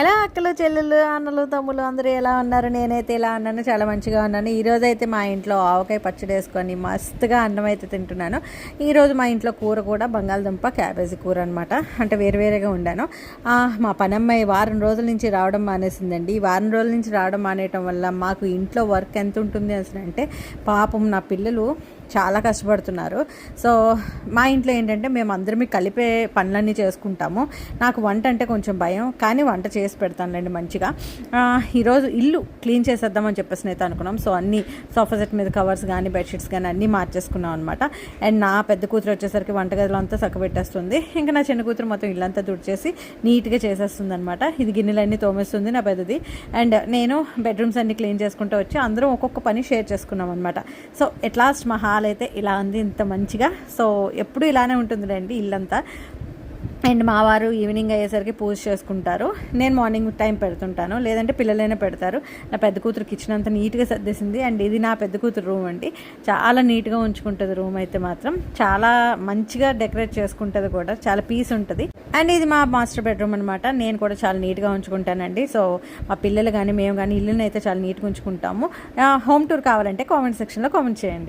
Hello అక్కలు చెల్లెలు అన్నలు తమ్ములు అందరూ ఎలా ఉన్నారు? నేనైతే ఎలా ఉన్నాను, చాలా మంచిగా ఉన్నాను. ఈరోజు అయితే మా ఇంట్లో ఆవకాయ పచ్చడి వేసుకొని మస్తుగా అన్నం అయితే తింటున్నాను. ఈరోజు మా ఇంట్లో కూర కూడా బంగాళదుంప క్యాబేజీ కూర అనమాట. అంటే వేరువేరుగా ఉండాను. మా పనమ్మాయి వారం రోజుల నుంచి రావడం మానేసిందండి. ఈ వారం రోజుల నుంచి రావడం మానేయటం వల్ల మాకు ఇంట్లో వర్క్ ఎంత ఉంటుంది అసలు అంటే, పాపం నా పిల్లలు చాలా కష్టపడుతున్నారు. సో మా ఇంట్లో ఏంటంటే మేము అందరమే కలిపే పనులన్నీ చేసుకుంటాము. నాకు వంట అంటే కొంచెం భయం, కానీ వంట చేసి పెడతానులేండి మంచిగా. ఈరోజు ఇల్లు క్లీన్ చేసేద్దామని చెప్పేసి అయితే అనుకున్నాం. సో అన్నీ సోఫా సెట్ మీద కవర్స్ కానీ బెడ్షీట్స్ కానీ అన్నీ మార్చేసుకున్నాం అనమాట. అండ్ నా పెద్ద కూతురు వచ్చేసరికి వంటగదిలో అంతా చక్కబెట్టేస్తుంది. ఇంకా నా చిన్న కూతురు మొత్తం ఇల్లంతా తుడిచేసి నీట్గా చేసేస్తుంది అనమాట. ఇది గిన్నెలన్నీ తోమేస్తుంది నా పెద్దది. అండ్ నేను బెడ్రూమ్స్ అన్నీ క్లీన్ చేసుకుంటూ వచ్చి అందరం ఒక్కొక్క పని షేర్ చేసుకున్నాం అనమాట. సో ఎట్ లాస్ట్ మా హాల్ అయితే ఇలా ఉంది, ఇంత మంచిగా. సో ఎప్పుడు ఇలానే ఉంటుందిలేండి ఇల్లంతా. అండ్ మా వారు ఈవినింగ్ అయ్యేసరికి పూజ చేసుకుంటారు. నేను మార్నింగ్ టైం పెడుతుంటాను, లేదంటే పిల్లలైనా పెడతారు. నా పెద్ద కూతురు కిచెన్ అంతా నీట్గా సర్దేసింది. అండ్ ఇది నా పెద్ద కూతురు రూమ్ అండి. చాలా నీట్గా ఉంచుకుంటుంది రూమ్ అయితే మాత్రం. చాలా మంచిగా డెకరేట్ చేసుకుంటుంది కూడా, చాలా పీస్ ఉంటుంది. అండ్ ఇది మా మాస్టర్ బెడ్రూమ్ అనమాట. నేను కూడా చాలా నీట్గా ఉంచుకుంటానండి. సో మా పిల్లలు కానీ మేము కానీ ఇల్లుని అయితే చాలా నీట్గా ఉంచుకుంటాము. హోమ్ టూర్ కావాలంటే కామెంట్ సెక్షన్లో కామెంట్ చేయండి.